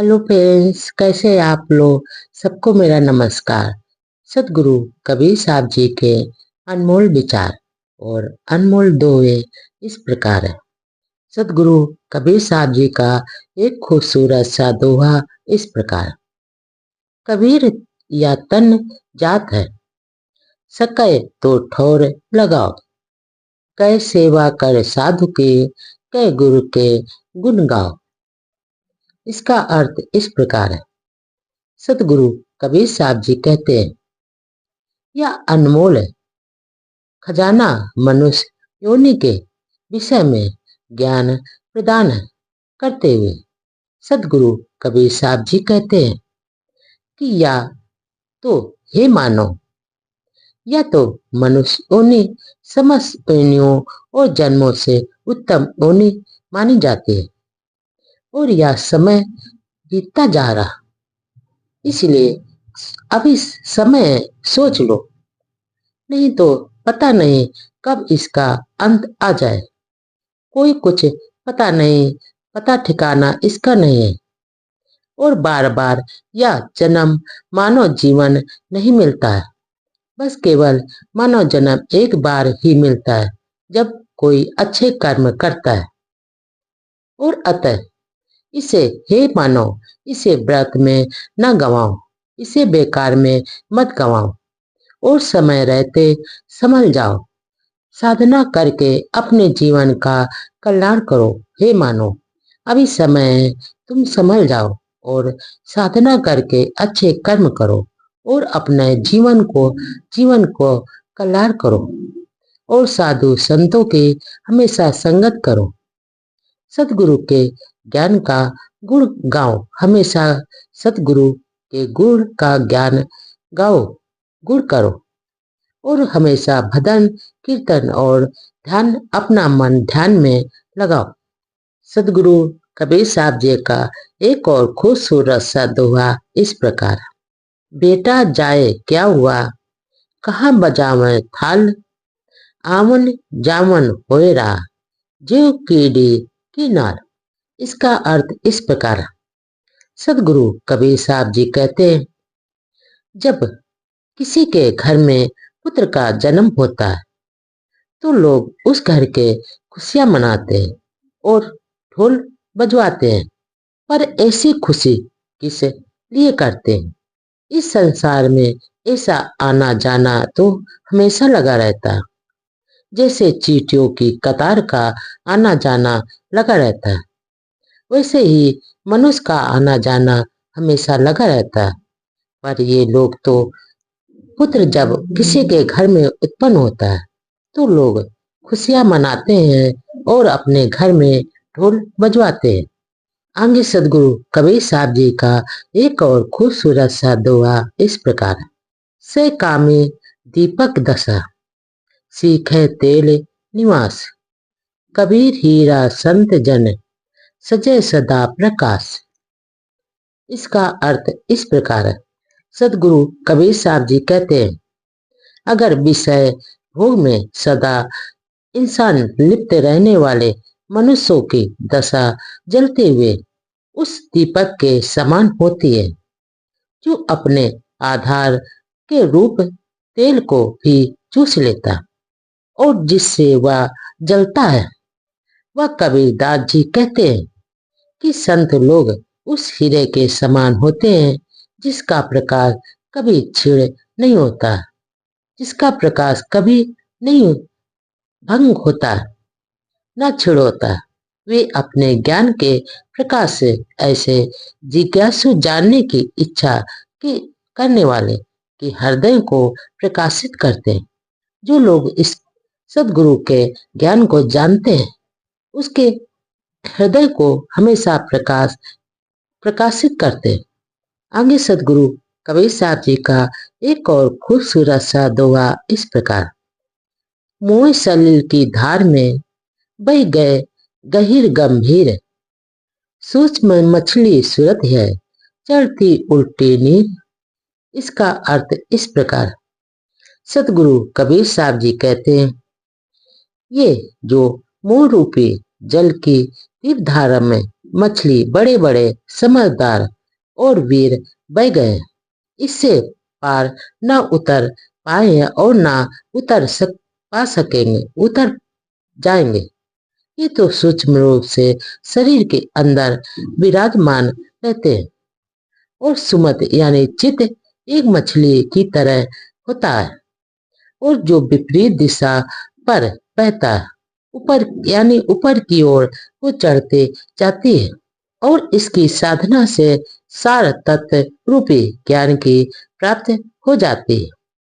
Hello friends, कैसे हैं आप लोग। सबको मेरा नमस्कार। सतगुरु कबीर साहब जी के अनमोल विचार और अनमोल दोहे इस प्रकार है। सतगुरु कबीर साहब जी का एक खूबसूरत सा दोहा इस प्रकार। कबीर या तन जात है, सके तो ठोर लगाओ। कै सेवा कर साधु के, कै गुरु के गुण गाओ। इसका अर्थ इस प्रकार है। सतगुरु कबीर साहब जी कहते हैं, यह अनमोल है खजाना मनुष्य योनि के विषय में ज्ञान प्रदान करते हुए सतगुरु कबीर साहब जी कहते हैं कि या तो हे मानव, या तो मनुष्य योनि समस्त योनियों और जन्मों से उत्तम योनि मानी जाती है, और यह समय बीतता जा रहा, इसलिए अभी समय सोच लो, नहीं तो पता नहीं कब इसका अंत आ जाए। कोई कुछ पता नहीं, पता ठिकाना इसका नहीं है, और बार बार यह जन्म मानव जीवन नहीं मिलता है। बस केवल मानव जन्म एक बार ही मिलता है, जब कोई अच्छे कर्म करता है। और अतः इसे हे मानव, इसे व्रत में न गवाओ, इसे बेकार में मत गवाओ, और समय रहते संभल जाओ। साधना करके अपने जीवन का कल्याण करो। हे मानो, अभी समय है, तुम संभल जाओ और साधना करके अच्छे कर्म करो और अपने जीवन को कल्याण करो, और साधु संतों की हमेशा संगत करो। सतगुरु के ज्ञान का गुण गाओ हमेशा। सतगुरु के गुण का ज्ञान गाओ, गुण करो, और हमेशा भजन कीर्तन और ध्यान, अपना मन ध्यान में लगाओ। सतगुरु कबीर साहब जी का एक और खूबसूरत सा दोहा इस प्रकार। बेटा जाए क्या हुआ, कहाँ बजावे थाल। आवन जावन होए रहा, जो कीड़ी की नार। इसका अर्थ इस प्रकार। सतगुरु कबीर साहब जी कहते हैं, जब किसी के घर में पुत्र का जन्म होता है तो लोग उस घर के खुशियां मनाते हैं और ढोल बजवाते हैं। पर ऐसी खुशी किस लिए करते हैं। इस संसार में ऐसा आना जाना तो हमेशा लगा रहता है, जैसे चींटियों की कतार का आना जाना लगा रहता है, वैसे ही मनुष्य का आना जाना हमेशा लगा रहता है। पर ये लोग तो, पुत्र जब किसी के घर में उत्पन्न होता है तो लोग खुशियां मनाते हैं और अपने घर में ढोल बजवाते हैं। आगे सदगुरु कबीर साहब जी का एक और खूबसूरत सा दोहा इस प्रकार है। से कामे दीपक दशा, सीखे तेल निवास। कबीर हीरा संत जन, सजय सदा प्रकाश। इसका अर्थ इस प्रकार है। सदगुरु कबीर साहब जी कहते हैं, अगर विषय भोग में सदा इंसान लिप्त रहने वाले मनुष्यों की दशा जलते हुए उस दीपक के समान होती है, जो अपने आधार के रूप तेल को भी चूस लेता और जिससे वह जलता है। वह कबीरदास जी कहते हैं कि संत लोग उस हीरे के समान होते हैं, जिसका प्रकाश कभी क्षीण नहीं होता, जिसका प्रकाश कभी नहीं भंग होता, न क्षीण होता। वे अपने ज्ञान के प्रकाश से ऐसे जिज्ञासु जानने की इच्छा की करने वाले कि हृदय को प्रकाशित करते हैं। जो लोग इस सदगुरु के ज्ञान को जानते हैं, उसके हृदय को हमेशा प्रकाशित करते हैं। आगे सदगुरु कबीर साहब जी का एक और खूबसूरत सा दोहा इस प्रकार। मोह सलिल की धार में बह गए गहीर गंभीर, सूक्ष्म मछली सूरत है, चढ़ती उल्टी नीर। इसका अर्थ इस प्रकार। सतगुरु कबीर साहब जी कहते हैं, ये जो मोह रूपी जल की तीव्र धारा में मछली बड़े बड़े समझदार और वीर बह गए। इससे पार न उतर पाए और ना पा सकेंगे, उतर जाएंगे। ये तो सूक्ष्म रूप से शरीर के अंदर विराजमान रहते हैं। और सुमत यानी चित्त एक मछली की तरह होता है और जो विपरीत दिशा पर बहता है, ऊपर यानी ऊपर की ओर वो चढ़ते जाती है और इसकी साधना से सार तत्व रूपी ज्ञान की प्राप्ति हो जाती है।